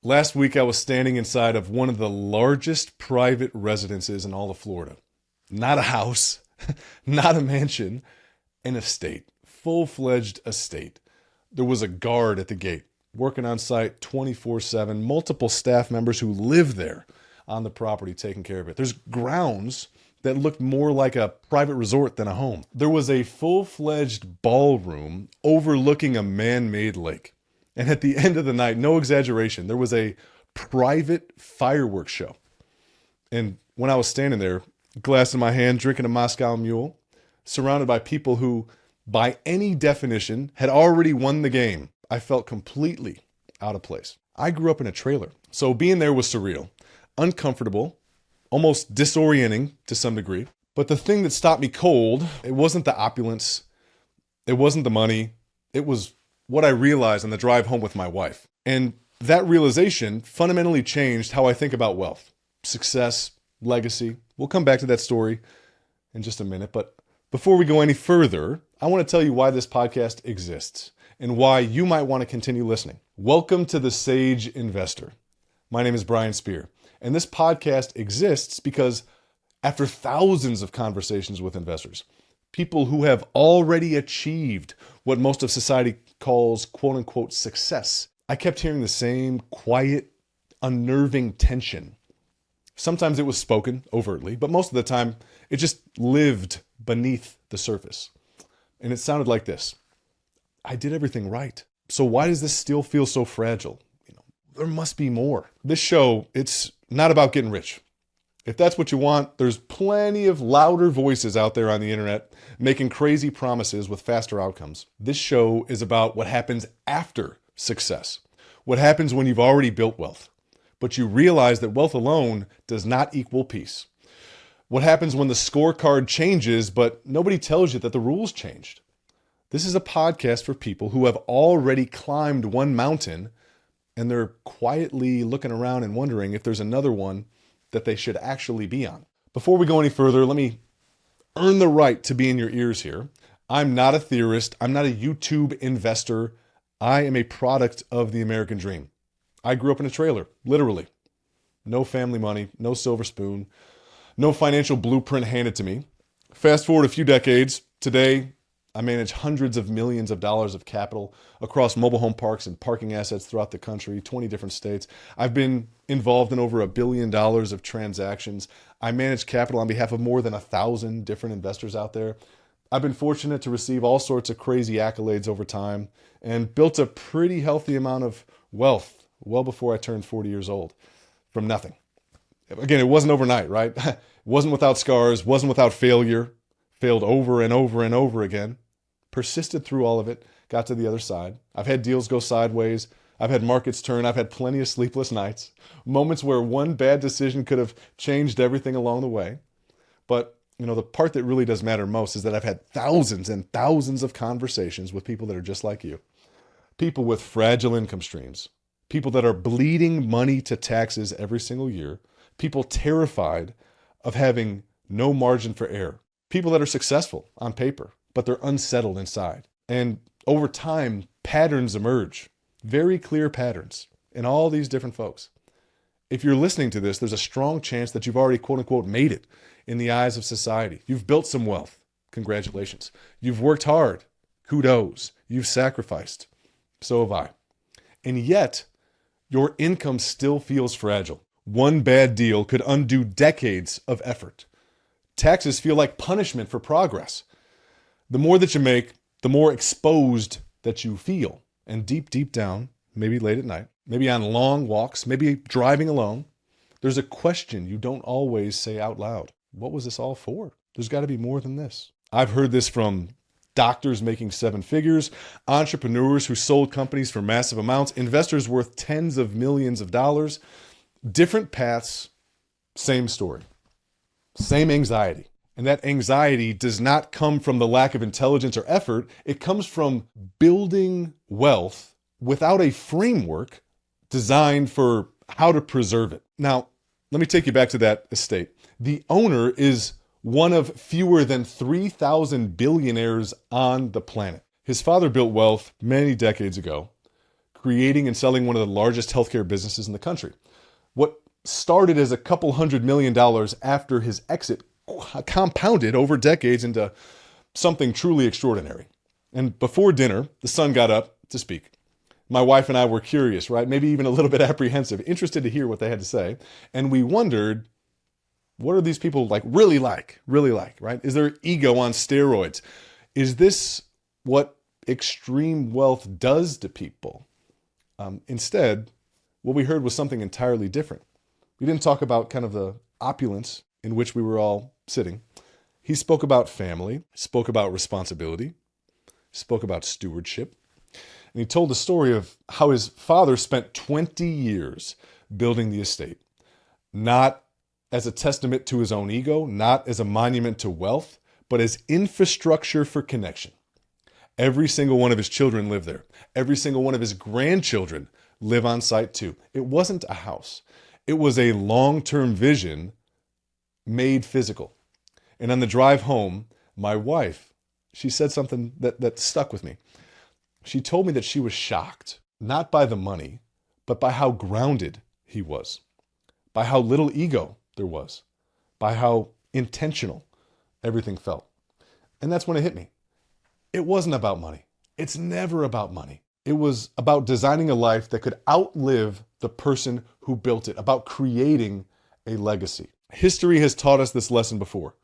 Last week, I was standing inside of one of the largest private residences in all of Florida. Not a house, not a mansion, an estate, full-fledged estate. There was a guard at the gate, working on site 24/7, multiple staff members who live there on the property taking care of it. There's grounds that looked more like a private resort than a home. There was a full-fledged ballroom overlooking a man-made lake. And at the end of the night, no exaggeration, there was a private fireworks show. And when I was standing there, glass in my hand, drinking a Moscow Mule, surrounded by people who, by any definition, had already won the game, I felt completely out of place. I grew up in a trailer, so being there was surreal, uncomfortable, almost disorienting to some degree. But the thing that stopped me cold, it wasn't the opulence, it wasn't the money, it was what I realized on the drive home with my wife. And that realization fundamentally changed how I think about wealth, success, legacy. We'll come back to that story in just a minute. But before we go any further, I want to tell you why this podcast exists and why you might want to continue listening. Welcome to The Sage Investor. My name is Brian Spear, and this podcast exists because after thousands of conversations with investors, people who have already achieved what most of society calls quote unquote success, I kept hearing the same quiet, unnerving tension. Sometimes it was spoken overtly, but most of the time it just lived beneath the surface. And it sounded like this: I did everything right, so why does this still feel so fragile? There must be more. This show, it's not about getting rich. If that's what you want, there's plenty of louder voices out there on the internet making crazy promises with faster outcomes. This show is about what happens after success. What happens when you've already built wealth, but you realize that wealth alone does not equal peace. What happens when the scorecard changes, but nobody tells you that the rules changed. This is a podcast for people who have already climbed one mountain and they're quietly looking around and wondering if there's another one that they should actually be on. Before we go any further, let me earn the right to be in your ears here. I'm not a theorist. I'm not a YouTube investor. I am a product of the American dream. I grew up in a trailer, literally. No family money, no silver spoon, no financial blueprint handed to me. Fast forward a few decades, today I manage hundreds of millions of dollars of capital across mobile home parks and parking assets throughout the country, 20 different states. I've been involved in over $1 billion of transactions. I manage capital on behalf of more than 1,000 different investors out there. I've been fortunate to receive all sorts of crazy accolades over time and built a pretty healthy amount of wealth well before I turned 40 years old from nothing. Again, it wasn't overnight, right? It wasn't without scars, wasn't without failure, failed over and over and over again. Persisted through all of it, got to the other side. I've had deals go sideways. I've had markets turn. I've had plenty of sleepless nights, moments where one bad decision could have changed everything along the way. But, the part that really does matter most is that I've had thousands and thousands of conversations with people that are just like you. People with fragile income streams. People that are bleeding money to taxes every single year. People terrified of having no margin for error. People that are successful on paper, but they're unsettled inside. And over time, patterns emerge, very clear patterns in all these different folks. If you're listening to this, there's a strong chance that you've already, quote unquote, made it in the eyes of society. You've built some wealth. Congratulations. You've worked hard. Kudos. You've sacrificed. So have I. And yet, your income still feels fragile. One bad deal could undo decades of effort. Taxes feel like punishment for progress. The more that you make, the more exposed that you feel. And deep down, maybe late at night, maybe on long walks, maybe driving alone, there's a question you don't always say out loud. What was this all for? There's got to be more than this. I've heard this from doctors making seven figures, entrepreneurs who sold companies for massive amounts, investors worth tens of millions of dollars. Different paths, same story, same anxiety. And that anxiety does not come from the lack of intelligence or effort. It comes from building wealth without a framework designed for how to preserve it. Now, let me take you back to that estate. The owner is one of fewer than 3,000 billionaires on the planet. His father built wealth many decades ago, creating and selling one of the largest healthcare businesses in the country. What started as a couple $100 million after his exit compounded over decades into something truly extraordinary. And before dinner, the son got up to speak. My wife and I were curious, right? Maybe even a little bit apprehensive, interested to hear what they had to say. And we wondered, what are these people really like, right? Is their ego on steroids? Is this what extreme wealth does to people? Instead, what we heard was something entirely different. We didn't talk about kind of the opulence in which we were all sitting. He spoke about family, spoke about responsibility, spoke about stewardship. And he told the story of how his father spent 20 years building the estate, not as a testament to his own ego, not as a monument to wealth, but as infrastructure for connection. Every single one of his children lived there. Every single one of his grandchildren live on site too. It wasn't a house. It was a long-term vision made physical. And on the drive home, my wife, she said something that stuck with me. She told me that she was shocked, not by the money, but by how grounded he was, by how little ego there was, by how intentional everything felt. And that's when it hit me. It wasn't about money. It's never about money. It was about designing a life that could outlive the person who built it, about creating a legacy. History has taught us this lesson before.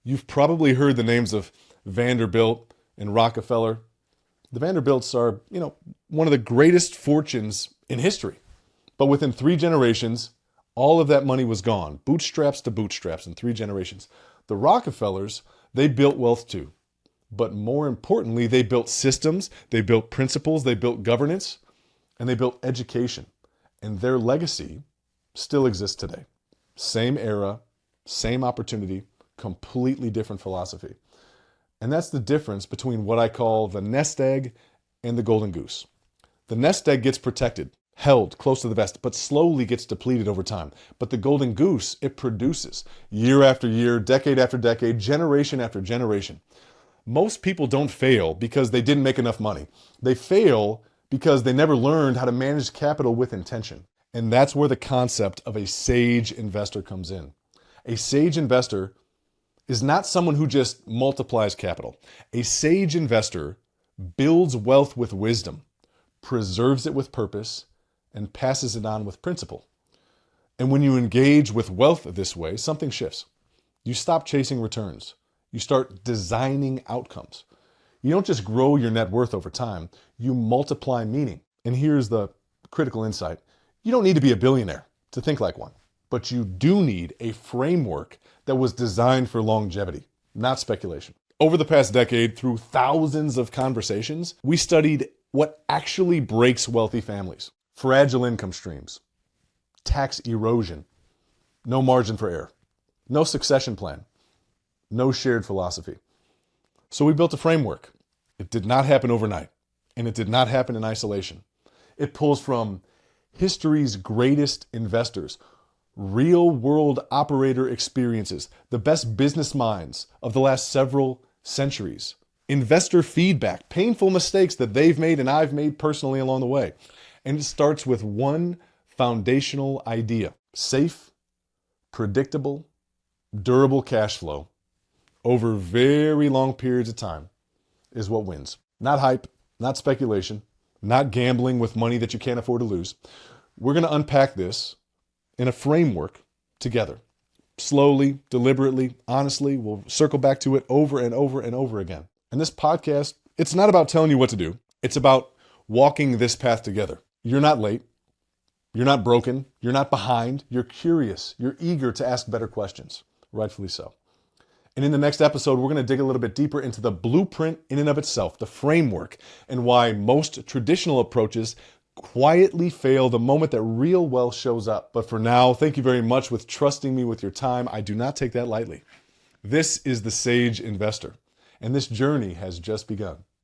You've probably heard the names of Vanderbilt and Rockefeller. The Vanderbilts are, one of the greatest fortunes in history. But within 3 generations, all of that money was gone. Bootstraps to bootstraps in 3 generations. The Rockefellers, they built wealth too. But more importantly, they built systems, they built principles, they built governance, and they built education. And their legacy still exists today. Same era, same opportunity, completely different philosophy. And that's the difference between what I call the nest egg and the golden goose. The nest egg gets protected, held close to the vest, but slowly gets depleted over time. But the golden goose, it produces year after year, decade after decade, generation after generation. Most people don't fail because they didn't make enough money. They fail because they never learned how to manage capital with intention. And that's where the concept of a sage investor comes in. A sage investor is not someone who just multiplies capital. A sage investor builds wealth with wisdom, preserves it with purpose, and passes it on with principle. And when you engage with wealth this way, something shifts. You stop chasing returns. You start designing outcomes. You don't just grow your net worth over time, you multiply meaning. And here's the critical insight. You don't need to be a billionaire to think like one, but you do need a framework that was designed for longevity, not speculation. Over the past decade, through thousands of conversations, we studied what actually breaks wealthy families. Fragile income streams, tax erosion, no margin for error, no succession plan, no shared philosophy. So we built a framework. It did not happen overnight, and it did not happen in isolation. It pulls from history's greatest investors, real-world operator experiences, the best business minds of the last several centuries, investor feedback, painful mistakes that they've made and I've made personally along the way. And it starts with one foundational idea: safe, predictable, durable cash flow over very long periods of time is what wins. Not hype, not speculation, not gambling with money that you can't afford to lose. We're going to unpack this in a framework together. Slowly, deliberately, honestly, we'll circle back to it over and over and over again. And this podcast, it's not about telling you what to do. It's about walking this path together. You're not late. You're not broken. You're not behind. You're curious. You're eager to ask better questions. Rightfully so. And in the next episode, we're going to dig a little bit deeper into the blueprint in and of itself, the framework, and why most traditional approaches quietly fail the moment that real wealth shows up. But for now, thank you very much with trusting me with your time. I do not take that lightly. This is the Sage Investor, and this journey has just begun.